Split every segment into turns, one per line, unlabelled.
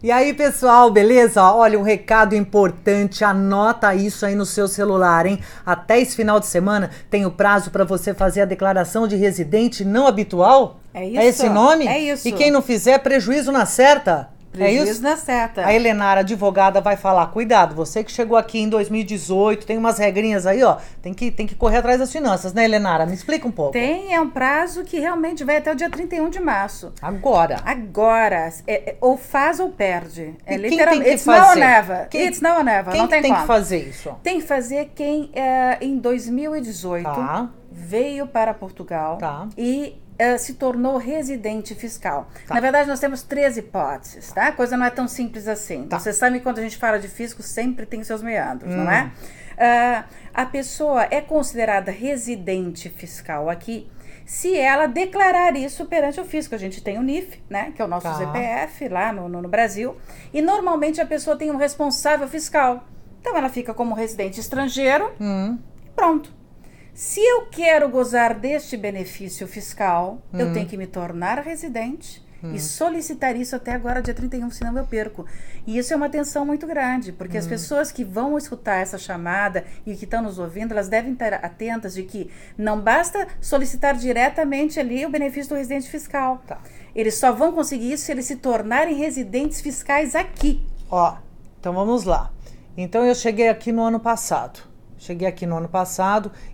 E aí, pessoal, beleza? Olha, um recado importante, anota isso aí no seu celular, hein? Até esse final de semana tem o prazo para você fazer a declaração de residente não habitual?
É isso.
É esse nome?
É isso.
E quem não fizer, prejuízo na certa.
Prejuízo
é isso?
na certa.
A Helenara, advogada, vai falar, cuidado, você que chegou aqui em 2018, tem umas regrinhas aí, ó, tem que correr atrás das finanças, né, Helenara? Me explica um pouco.
Tem, é um prazo que realmente vai até o dia 31 de março.
Agora.
Ou faz ou perde.
E
Literalmente.
Quem tem que
It's now or
fazer?
never. It's now or never.
Quem
não tem
tem
como.
que fazer isso?
Tem que fazer quem em 2018 veio para Portugal e se tornou residente fiscal. Na verdade, nós temos 3 hipóteses, tá? A coisa não é tão simples assim. Você sabe que quando a gente fala de fisco, sempre tem seus meandros, não é? A pessoa é considerada residente fiscal aqui se ela declarar isso perante o fisco. A gente tem o NIF, né? Que é o nosso CPF lá no Brasil. E normalmente a pessoa tem um responsável fiscal. Então ela fica como residente estrangeiro e pronto. Se eu quero gozar deste benefício fiscal, eu tenho que me tornar residente e solicitar isso até agora, dia 31, senão eu perco. E isso é uma tensão muito grande, porque as pessoas que vão escutar essa chamada e que estão nos ouvindo, elas devem estar atentas de que não basta solicitar diretamente ali o benefício do residente fiscal. Eles só vão conseguir isso se eles se tornarem residentes fiscais aqui.
Ó, então vamos lá. Então eu cheguei aqui no ano passado.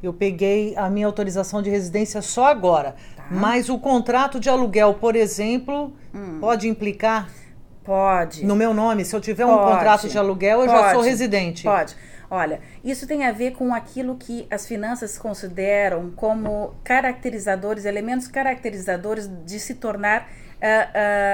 Eu peguei a minha autorização de residência só agora. Mas o contrato de aluguel, por exemplo, pode implicar?
Pode.
No meu nome, se eu tiver um contrato de aluguel, eu já sou residente.
Pode. Olha, isso tem a ver com aquilo que as finanças consideram como caracterizadores, elementos caracterizadores de se tornar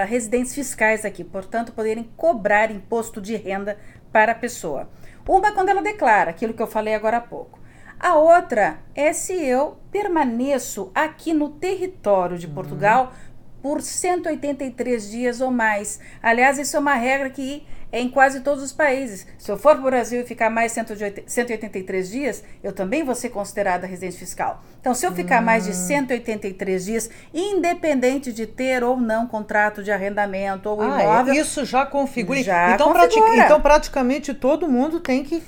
residentes fiscais aqui. Portanto, poderem cobrar imposto de renda para a pessoa. Uma quando ela declara, aquilo que eu falei agora há pouco. A outra é se eu permaneço aqui no território de Portugal por 183 dias ou mais. Aliás, isso é uma regra que é em quase todos os países. Se eu for para o Brasil e ficar mais 183 dias, eu também vou ser considerada residente fiscal. Então, se eu ficar mais de 183 dias, independente de ter ou não contrato de arrendamento ou imóvel...
Isso já configura.
configura.
Então, praticamente todo mundo tem que...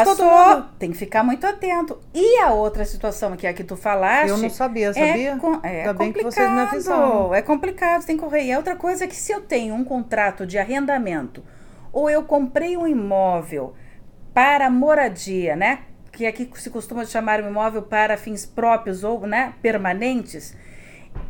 todo mundo.
Tem que ficar muito atento. E a outra situação que é a que tu falaste...
Eu não sabia, sabia?
Ainda
bem que vocês me avisaram.
É complicado, tem que correr. E a outra coisa é que se eu tenho um contrato de arrendamento ou eu comprei um imóvel para moradia, né? Que aqui se costuma chamar um imóvel para fins próprios ou, né, permanentes,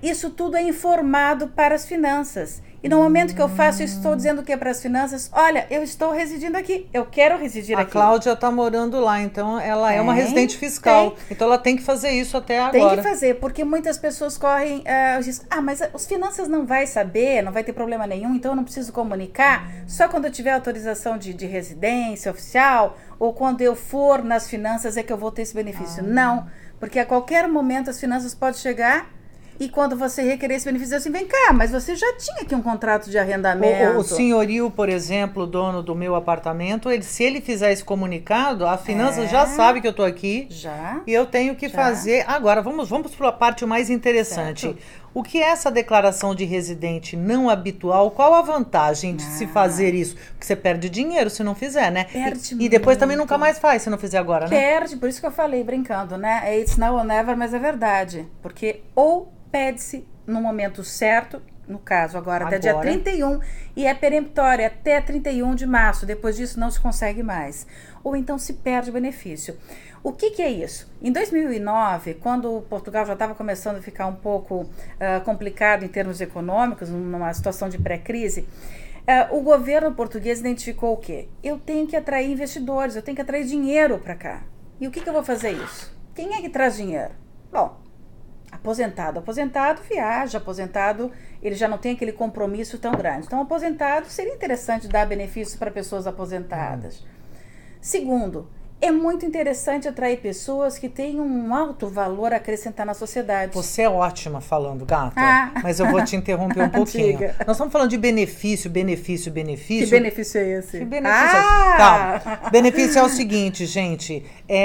isso tudo é informado para as finanças. E no momento que eu faço, eu estou dizendo o que para as finanças? Olha, eu estou residindo aqui, eu quero residir aqui.
A Cláudia está morando lá, então ela é uma residente fiscal. Então ela tem que fazer isso até agora.
Tem que fazer, porque muitas pessoas correm, dizem, mas os finanças não vai saber, não vai ter problema nenhum, então eu não preciso comunicar. Só quando eu tiver autorização de residência oficial, ou quando eu for nas finanças é que eu vou ter esse benefício. Não, porque a qualquer momento as finanças podem chegar. E quando você requerer esse benefício, assim, vem cá, mas você já tinha aqui um contrato de arrendamento.
O senhorio, por exemplo, dono do meu apartamento, se ele fizer esse comunicado, a finança já sabe que eu estou aqui.
Já.
E eu tenho que fazer. Agora, vamos para a parte mais interessante. Certo. O que é essa declaração de residente não habitual? Qual a vantagem de se fazer isso? Porque você perde dinheiro se não fizer, né? E depois também nunca mais faz se não fizer agora, né?
Perde, por isso que eu falei, brincando, né? It's now or never, mas é verdade. Porque ou pede-se no momento certo, no caso agora até dia 31, e é peremptória até 31 de março, depois disso não se consegue mais. Ou então se perde o benefício. O que é isso? Em 2009, quando Portugal já estava começando a ficar um pouco complicado em termos econômicos, numa situação de pré-crise, o governo português identificou o quê? Eu tenho que atrair investidores, eu tenho que atrair dinheiro para cá. E o que eu vou fazer isso? Quem é que traz dinheiro? Bom, aposentado viaja, aposentado ele já não tem aquele compromisso tão grande. Então, aposentado seria interessante dar benefícios para pessoas aposentadas. Segundo, É muito interessante atrair pessoas que têm um alto valor a acrescentar na sociedade.
Você é ótima falando, gata, mas eu vou te interromper um pouquinho. Nós estamos falando de benefício.
Que benefício é esse?
Que benefício Calma. Benefício é o seguinte, gente.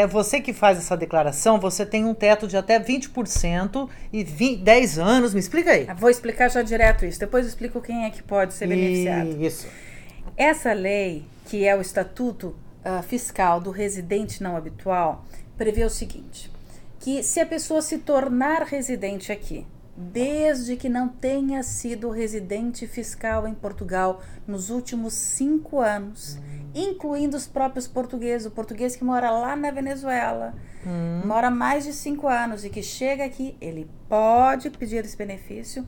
Você que faz essa declaração, você tem um teto de até 20% e 10 anos. Me explica aí.
Vou explicar já direto isso. Depois eu explico quem é que pode ser beneficiado.
Isso.
Essa lei, que é o Estatuto Fiscal do Residente Não Habitual, prevê o seguinte, que se a pessoa se tornar residente aqui, desde que não tenha sido residente fiscal em Portugal nos últimos 5 anos, incluindo os próprios portugueses, o português que mora lá na Venezuela, mora mais de 5 anos e que chega aqui, ele pode pedir esse benefício.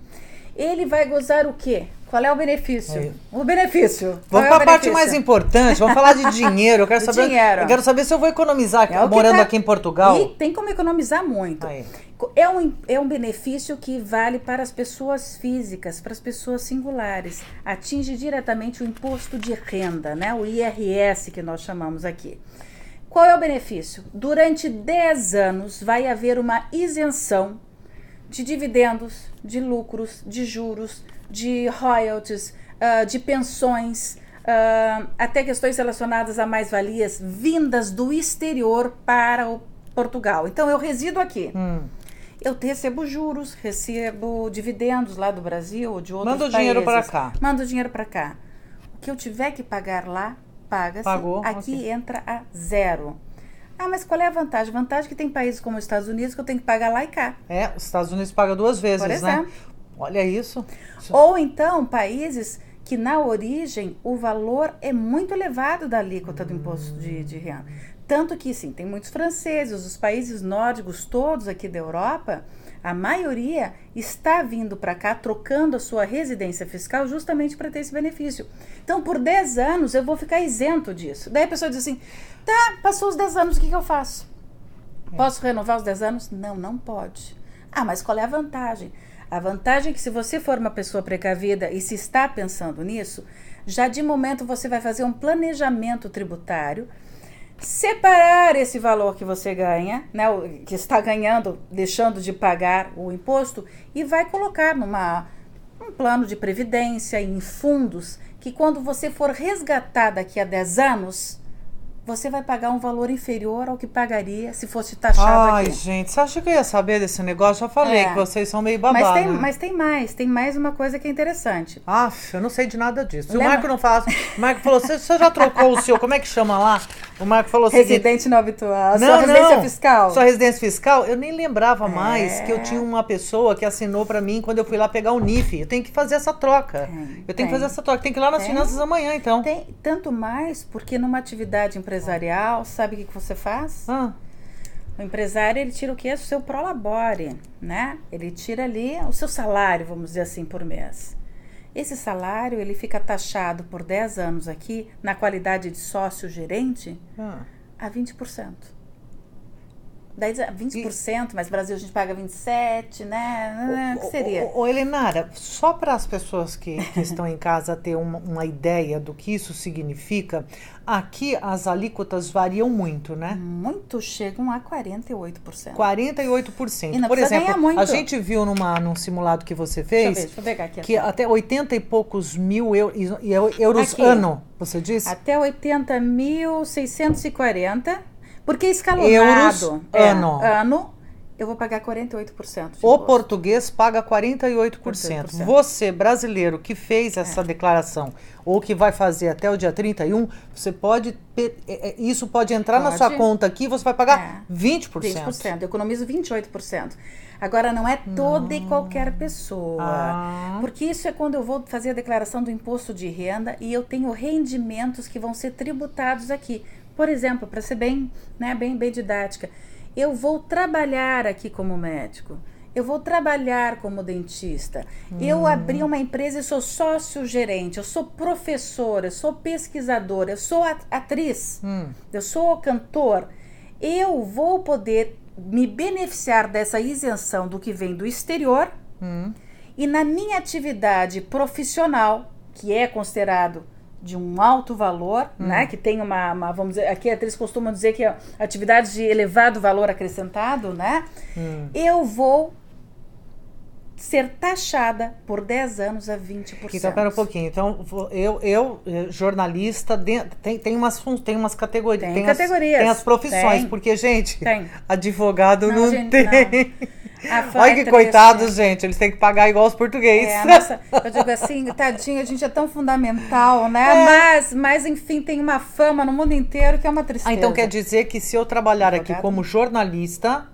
Ele vai gozar o quê? Qual é o benefício? O benefício.
Vamos para a parte mais importante. Vamos falar de dinheiro. Eu quero saber.
Dinheiro.
Eu quero saber se eu vou economizar morando aqui em Portugal.
E tem como economizar muito. É um benefício que vale para as pessoas físicas, para as pessoas singulares. Atinge diretamente o imposto de renda, né? O IRS que nós chamamos aqui. Qual é o benefício? Durante 10 anos vai haver uma isenção de dividendos, de lucros, de juros, de royalties, de pensões, até questões relacionadas a mais-valias vindas do exterior para o Portugal. Então, eu resido aqui. Eu recebo juros, recebo dividendos lá do Brasil ou de outros países.
Manda o dinheiro para cá.
Manda o dinheiro para cá. O que eu tiver que pagar lá, paga-se.
Pagou,
aqui
okay.
Entra a zero. Mas qual é a vantagem? A vantagem é que tem países como os Estados Unidos que eu tenho que pagar lá e cá.
Os Estados Unidos pagam 2 vezes,
por exemplo,
né? Olha isso.
Ou então, países que na origem o valor é muito elevado da alíquota do imposto de renda. Tanto que, sim, tem muitos franceses, os países nórdicos todos aqui da Europa, a maioria está vindo para cá, trocando a sua residência fiscal justamente para ter esse benefício. Então, por 10 anos, eu vou ficar isento disso. Daí a pessoa diz assim, tá, passou os 10 anos, o que eu faço? Posso renovar os 10 anos? Não, não pode. Mas qual é a vantagem? A vantagem é que se você for uma pessoa precavida e se está pensando nisso, já de momento você vai fazer um planejamento tributário, separar esse valor que você ganha, né, que está ganhando, deixando de pagar o imposto, e vai colocar um plano de previdência, em fundos, que quando você for resgatar daqui a 10 anos, você vai pagar um valor inferior ao que pagaria se fosse taxado aqui.
Gente, você acha que eu ia saber desse negócio? Já falei que vocês são meio babados.
Mas tem mais uma coisa que é interessante.
Eu não sei de nada disso. Se o Marco não fala, o Marco falou, você já trocou o seu, como é que chama lá? O Marco falou assim,
residente não habitual, sua residência fiscal.
Sua residência fiscal, eu nem lembrava mais que eu tinha uma pessoa que assinou pra mim quando eu fui lá pegar o NIF. Eu tenho que fazer essa troca. Eu tenho que fazer essa troca. Tem que ir lá nas finanças amanhã, então.
Tem, tanto mais porque numa atividade empresarial, sabe o que você faz? O empresário, ele tira o quê? O seu prolabore, né? Ele tira ali o seu salário, vamos dizer assim, por mês. Esse salário, ele fica taxado por 10 anos aqui, na qualidade de sócio-gerente, a 20%. Daí 20%, mas no Brasil a gente paga 27%, né? O que seria?
Elenara, só para as pessoas que estão em casa ter uma ideia do que isso significa, aqui as alíquotas variam muito, né?
Muito, chegam a 48%.
48%.
E não
por exemplo,
muito.
A gente viu num simulado que você fez,
deixa eu pegar aqui,
que até 80 e poucos mil euros ano, você disse?
Até 80.640. Porque escalonado,
euros
ano, eu vou pagar 48%.
O português paga 48%. Você, brasileiro, que fez essa declaração, ou que vai fazer até o dia 31, você pode, isso pode entrar na sua conta aqui, você vai pagar 20%.
20%, eu economizo 28%. Agora, não é toda e qualquer pessoa. Porque isso é quando eu vou fazer a declaração do imposto de renda e eu tenho rendimentos que vão ser tributados aqui. Por exemplo, para ser bem didática, eu vou trabalhar aqui como médico, eu vou trabalhar como dentista, eu abri uma empresa e sou sócio-gerente, eu sou professora, eu sou pesquisadora, eu sou atriz, eu sou cantor. Eu vou poder me beneficiar dessa isenção do que vem do exterior e na minha atividade profissional, que é considerado de um alto valor, né? Que tem vamos dizer, aqui eles costumam dizer que é atividade de elevado valor acrescentado, né? Eu vou ser taxada por 10 anos a 20%.
Então, pera um pouquinho. Então, eu jornalista, tem umas categorias.
Tem categorias.
Tem as profissões, porque, gente, advogado não
gente,
tem. Olha que coitados, gente. Eles têm que pagar igual os portugueses.
Eu digo assim, tadinho, a gente é tão fundamental, né? Mas, enfim, tem uma fama no mundo inteiro que é uma tristeza.
Então, quer dizer que se eu trabalhar aqui como jornalista,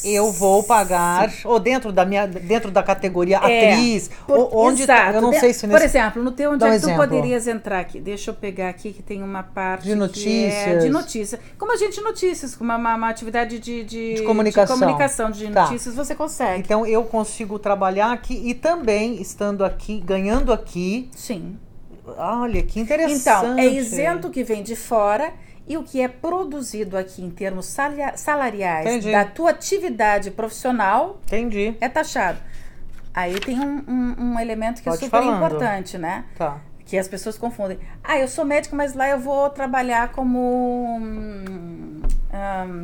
eu vou pagar, ou dentro da categoria atriz, onde
exato.
Eu não sei se
por exemplo, no teu onde é que tu poderias entrar aqui? Deixa eu pegar aqui que tem uma parte
de notícias.
De notícia. Como agente de notícias, como uma atividade de
comunicação,
de notícias, você consegue.
Então eu consigo trabalhar aqui e também estando aqui, ganhando aqui.
Sim.
Olha, que interessante.
Então, é isento que vem de fora. E o que é produzido aqui em termos salariais da tua atividade profissional é taxado. Aí tem um elemento que é super importante, né?
Tá.
Que as pessoas confundem. Eu sou médica, mas lá eu vou trabalhar como,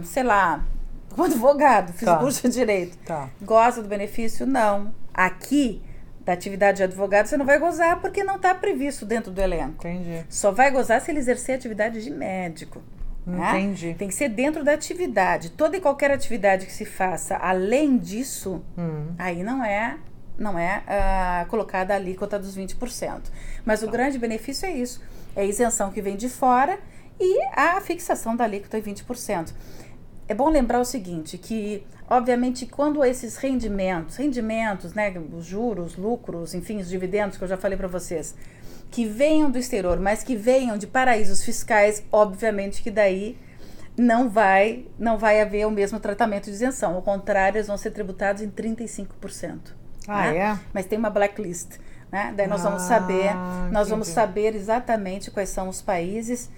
sei lá, como advogado, fiz curso de direito. Gosta do benefício? Não. Aqui, da atividade de advogado, você não vai gozar porque não está previsto dentro do elenco.
Entendi.
Só vai gozar se ele exercer a atividade de médico.
Entendi.
Né? Tem que ser dentro da atividade. Toda e qualquer atividade que se faça além disso, aí não é colocada a alíquota dos 20%. Mas o grande benefício é isso. É a isenção que vem de fora e a fixação da alíquota em 20%. É bom lembrar o seguinte, que obviamente quando esses rendimentos, né, os juros, lucros, enfim, os dividendos que eu já falei para vocês, que venham do exterior, mas que venham de paraísos fiscais, obviamente que daí não vai haver o mesmo tratamento de isenção. Ao contrário, eles vão ser tributados em 35%.
É?
Mas tem uma blacklist, né? Daí nós vamos saber exatamente quais são os países.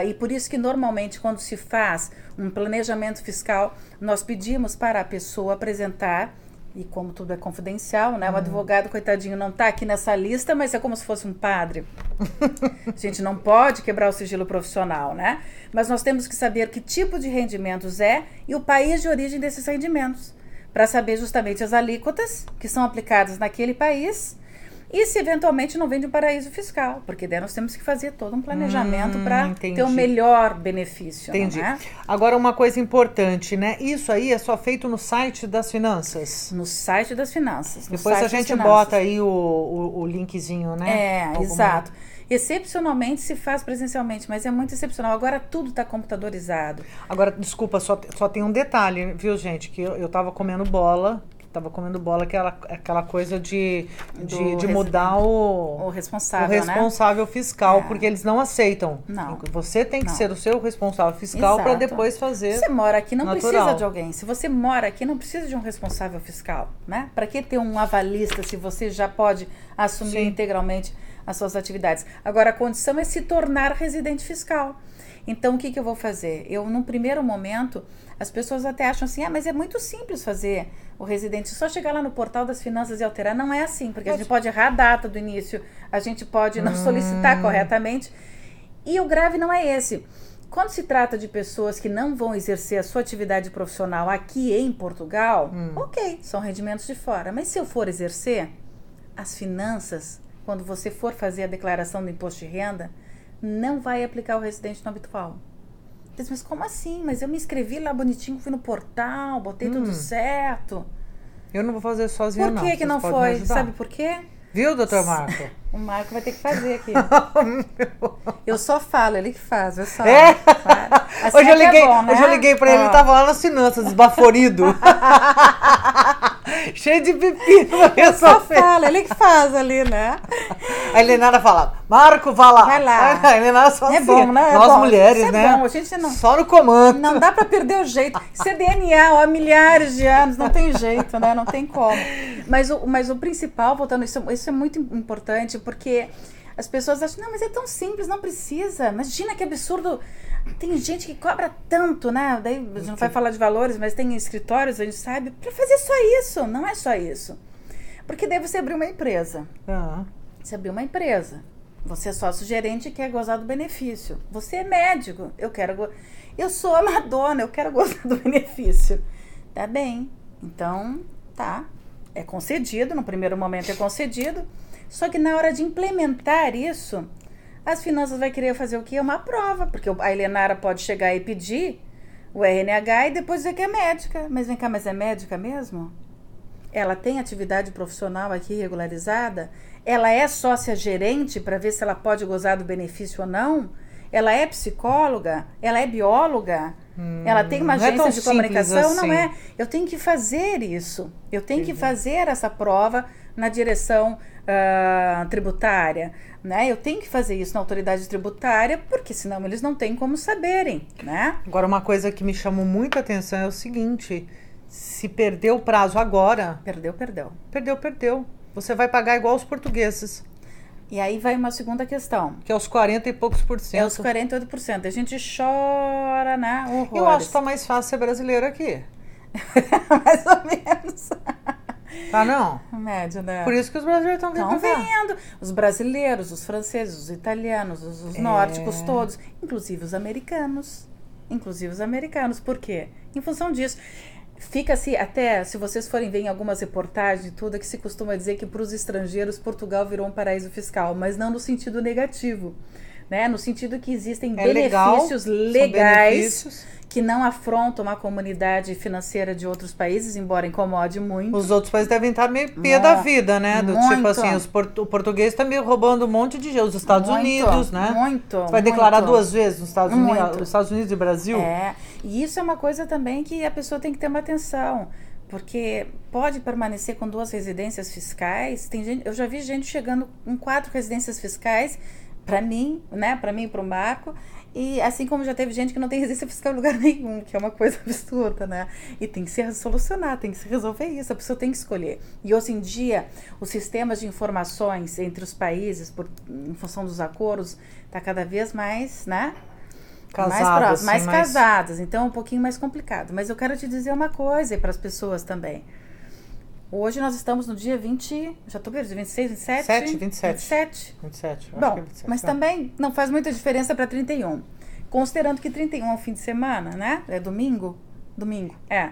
E por isso que normalmente quando se faz um planejamento fiscal, nós pedimos para a pessoa apresentar, e como tudo é confidencial, né? O advogado, coitadinho, não está aqui nessa lista, mas é como se fosse um padre. A gente não pode quebrar o sigilo profissional, né? Mas nós temos que saber que tipo de rendimentos é e o país de origem desses rendimentos, para saber justamente as alíquotas que são aplicadas naquele país. E se eventualmente não vem de um paraíso fiscal, porque daí nós temos que fazer todo um planejamento para ter o melhor benefício.
Entendi.
Não é?
Agora, uma coisa importante, né? Isso aí é só feito no site das finanças?
No site das finanças.
Depois a gente bota aí o linkzinho, né?
Exato. Excepcionalmente se faz presencialmente, mas é muito excepcional. Agora tudo está computadorizado.
Agora, desculpa, só tem um detalhe, viu, gente? Que eu tava comendo bola, aquela coisa de mudar o responsável fiscal, porque eles não aceitam.
Não.
Você tem que ser o seu responsável fiscal para depois fazer.
Você mora aqui, não
natural.
Precisa de alguém. Se você mora aqui, não precisa de um responsável fiscal, né? Para que ter um avalista se você já pode assumir integralmente as suas atividades? Agora, a condição é se tornar residente fiscal. Então, o que eu vou fazer? Num primeiro momento, as pessoas até acham assim, mas é muito simples fazer o residente, só chegar lá no portal das finanças e alterar. Não é assim, porque a gente pode errar a data do início, a gente pode não solicitar corretamente, e o grave não é esse. Quando se trata de pessoas que não vão exercer a sua atividade profissional aqui em Portugal, ok, são rendimentos de fora, mas se eu for exercer, as finanças, quando você for fazer a declaração do imposto de renda, não vai aplicar o residente no habitual. Mas como assim? Mas eu me inscrevi lá bonitinho, fui no portal, botei tudo certo.
Eu não vou fazer sozinha, não.
Por que não foi? Sabe por quê?
Viu, doutor Marco?
O Marco vai ter que fazer aqui. Eu só falo, ele que faz. Eu só assim
hoje eu liguei pra ele, ele tava lá nas finanças, esbaforido. Cheio de pepino.
Eu só falo, ele que faz ali, né?
A Helenara fala, Marco, vai lá.
Vai lá.
A Helenara só
é bom, né?
Nós mulheres, né?
Bom. A gente não,
só no comando.
Não dá pra perder o jeito. Isso é DNA, há milhares de anos, não tem jeito, né? Não tem como. Mas o principal, voltando, isso é muito importante, porque as pessoas acham, não, mas é tão simples, não precisa. Imagina que absurdo. Tem gente que cobra tanto, né? Daí a gente não vai falar de valores, mas tem escritórios, a gente sabe, para fazer só isso. Não é só isso. Porque daí você abriu uma empresa. Você abriu uma empresa. Você é sócio-gerente e quer gozar do benefício. Você é médico, eu sou a Madonna, eu quero gozar do benefício. Tá bem, então tá, é concedido, no primeiro momento é concedido, só que na hora de implementar isso, as finanças vai querer fazer o quê? Uma prova, porque a Helenara pode chegar e pedir o RNH e depois dizer que é médica. Mas vem cá, mas é médica mesmo? Ela tem atividade profissional aqui regularizada? Ela é sócia-gerente para ver se ela pode gozar do benefício ou não? Ela é psicóloga? Ela é bióloga? Ela tem uma agência de comunicação? Assim. Não é. Eu tenho que fazer isso. Eu tenho que fazer essa prova na direção tributária, né? Eu tenho que fazer isso na autoridade tributária, porque senão eles não têm como saberem, né?
Agora, uma coisa que me chamou muita atenção é o seguinte: se perder o prazo agora...
Perdeu.
Perdeu. Você vai pagar igual os portugueses.
E aí vai uma segunda questão.
Que é os 40 e poucos por cento.
É os 48%. A gente chora, né? Horrores.
Eu acho que tá mais fácil ser brasileiro aqui.
Mais ou menos.
Tá, não?
Médio, né?
Por isso que os brasileiros estão
vendo. Os brasileiros, os franceses, os italianos, os nórdicos todos. Inclusive os americanos. Por quê? Em função disso. Fica-se até, se vocês forem ver em algumas reportagens e tudo, é que se costuma dizer que para os estrangeiros Portugal virou um paraíso fiscal, mas não no sentido negativo, né? No sentido que existem benefícios legais que não afrontam a comunidade financeira de outros países, embora incomode muito.
Os outros países devem estar meio pé da vida, né? Do tipo assim, o português está meio roubando um monte de gente. Os Estados Unidos, né? Você vai declarar 2 vezes nos Estados Unidos, os Estados Unidos e Brasil?
E isso é uma coisa também que a pessoa tem que ter uma atenção, porque pode permanecer com 2 residências fiscais. Tem gente, eu já vi gente chegando com 4 residências fiscais, para mim, né? Para mim e para o Marco. E assim como já teve gente que não tem residência fiscal em lugar nenhum, que é uma coisa absurda, né? E tem que se solucionar, tem que se resolver isso, a pessoa tem que escolher. E hoje em dia, os sistemas de informações entre os países, em função dos acordos, está cada vez mais, né? Mais casadas, então é um pouquinho mais complicado. Mas eu quero te dizer uma coisa para as pessoas também. Hoje nós estamos no dia 20, já estou perdido, 26, 27?
27.
Bom, 27, mas também não faz muita diferença para 31. Considerando que 31 é um fim de semana, né? É domingo? Domingo, é.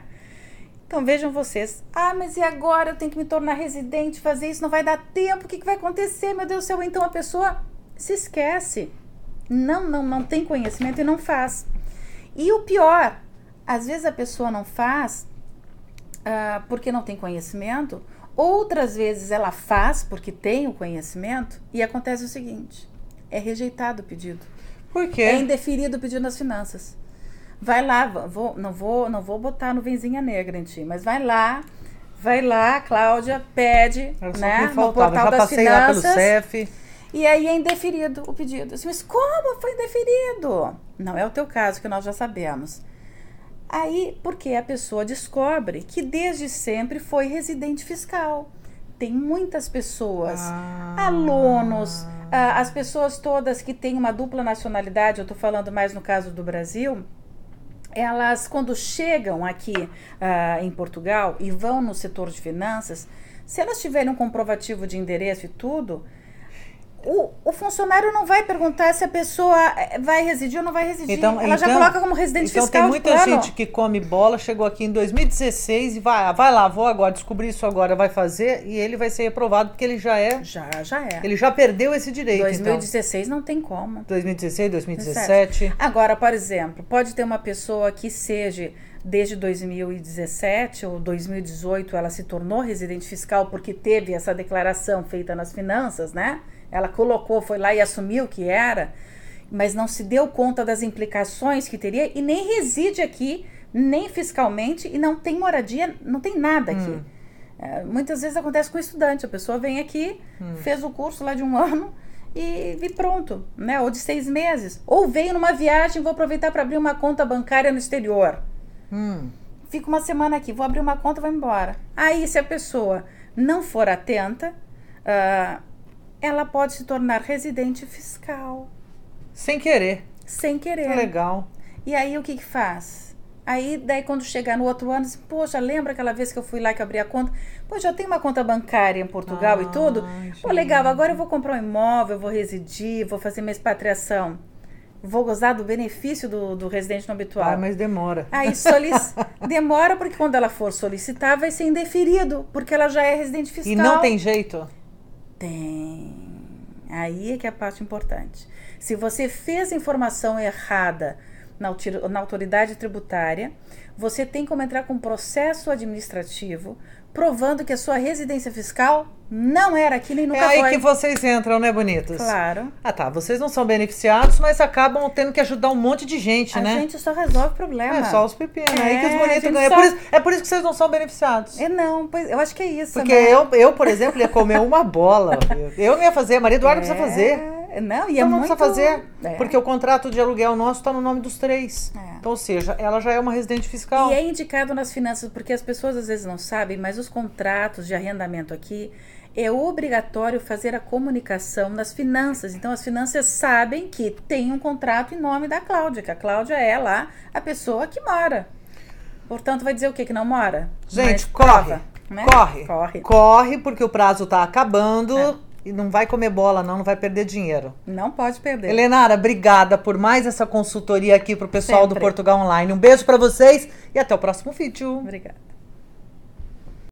Então vejam vocês. Mas e agora eu tenho que me tornar residente, fazer isso, não vai dar tempo, o que vai acontecer? Meu Deus do céu, então a pessoa se esquece. Não tem conhecimento e não faz. E o pior, às vezes a pessoa não faz porque não tem conhecimento, outras vezes ela faz porque tem o conhecimento e acontece o seguinte: é rejeitado o pedido.
Por quê?
É indeferido o pedido nas finanças. Vai lá, não vou botar nuvenzinha negra em ti, mas vai lá, Cláudia, pede, né, no portal das finanças.
Lá pelo CEF.
E aí é indeferido o pedido. Assim, mas como foi indeferido? Não é o teu caso, que nós já sabemos. Aí, porque a pessoa descobre que desde sempre foi residente fiscal. Tem muitas pessoas, alunos, as pessoas todas que têm uma dupla nacionalidade, eu estou falando mais no caso do Brasil, elas quando chegam aqui em Portugal e vão no setor de finanças, se elas tiverem um comprovativo de endereço e tudo, o funcionário não vai perguntar se a pessoa vai residir ou não vai residir. Ela já coloca como residente fiscal.
Então tem muita gente que come bola, chegou aqui em 2016 e vai lá, vou agora descobrir isso agora, vai fazer, e ele vai ser reprovado porque ele já é.
Já é.
Ele já perdeu esse direito.
2016 então. Não tem como.
2016, 2017.
Agora, por exemplo, pode ter uma pessoa que seja desde 2017 ou 2018, ela se tornou residente fiscal porque teve essa declaração feita nas finanças, né? Ela colocou, foi lá e assumiu que era, mas não se deu conta das implicações que teria e nem reside aqui, nem fiscalmente, e não tem moradia, não tem nada aqui. Muitas vezes acontece com o estudante, a pessoa vem aqui, fez o curso lá de 1 ano e pronto, né? Ou de 6 meses. Ou veio numa viagem, vou aproveitar para abrir uma conta bancária no exterior. Fico uma semana aqui, vou abrir uma conta e vou embora. Aí, se a pessoa não for atenta, ela pode se tornar residente fiscal.
Sem querer.
Sem querer.
Que legal.
E aí o que faz? Aí, daí quando chegar no outro ano, assim, poxa, lembra aquela vez que eu fui lá que eu abri a conta? Pô, já tenho uma conta bancária em Portugal e tudo. Pô, legal, agora eu vou comprar um imóvel, vou residir, vou fazer minha expatriação. Vou gozar do benefício do residente não habitual.
Mas demora.
Aí demora porque quando ela for solicitar vai ser indeferido, porque ela já é residente fiscal.
E não tem jeito?
Tem. Aí é que é a parte importante. Se você fez informação errada na autoridade tributária, você tem como entrar com um processo administrativo provando que a sua residência fiscal não era aquilo e nunca foi.
É aí que vocês entram, né, bonitos?
Claro.
Ah, tá. Vocês não são beneficiados, mas acabam tendo que ajudar um monte de gente, né?
A gente só resolve o problema.
É só os pepinos. É aí que os bonitos ganham. É por isso que vocês não são beneficiados.
Não, pois eu acho que é isso.
Porque
né?
eu, por exemplo, ia comer uma bola. Eu não ia fazer, a Maria Eduarda precisa fazer.
Não, e
então
é
não
muito...
precisa fazer, porque o contrato de aluguel nosso está no nome dos 3. Então, ou seja, ela já é uma residente fiscal.
E é indicado nas finanças, porque as pessoas às vezes não sabem, mas os contratos de arrendamento aqui é obrigatório fazer a comunicação nas finanças. Então, as finanças sabem que tem um contrato em nome da Cláudia, que a Cláudia é lá a pessoa que mora. Portanto, vai dizer o quê? Que não mora?
Gente, corre,
né?
Corre, porque o prazo está acabando. E não vai comer bola, não vai perder dinheiro.
Não pode perder.
Helenara, obrigada por mais essa consultoria aqui pro pessoal do Portugal Online. Um beijo para vocês e até o próximo vídeo.
Obrigada.